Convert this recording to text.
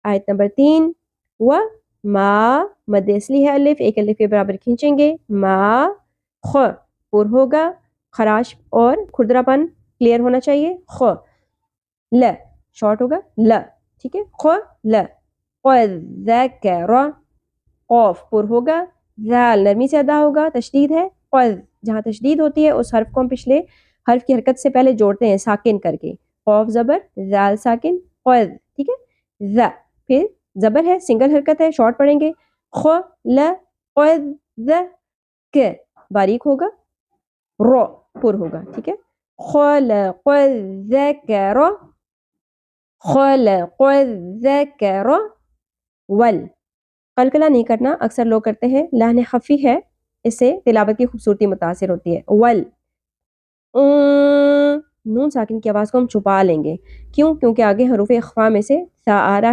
آیت نمبر 3 و ما مد اصلی ہے الف، ایک الف کے برابر کھینچیں گے، ما خ پر ہوگا، خراش اور کھردرا پن کلیئر ہونا چاہیے، خ ل شارٹ ہوگا ل، ٹھیک ہے، خ ل ذکر قوف پر ہوگا، ذال نرمی سے ادا ہوگا، تشدید ہے، قذ جہاں تشدید ہوتی ہے اس حرف کو ہم پچھلے حرف کی حرکت سے پہلے جوڑتے ہیں ساکن کر کے، قوف زبر ذال ساکن قذ، ٹھیک ہے، ذ پھر زبر ہے سنگل حرکت ہے شارٹ پڑھیں گے، خ ل قذ ک باریک ہوگا، رو پر ہوگا، ٹھیک ہے، خلق الذکر خلق الذکر ول قلقلہ نہیں کرنا، اکثر لوگ کرتے ہیں، لحن خفی ہے، اس سے تلاوت کی خوبصورتی متاثر ہوتی ہے، ول نون ساکن کی آواز کو ہم چھپا لیں گے، کیوں؟ کیونکہ آگے حروف اخفا میں سے سا آ رہا ہے۔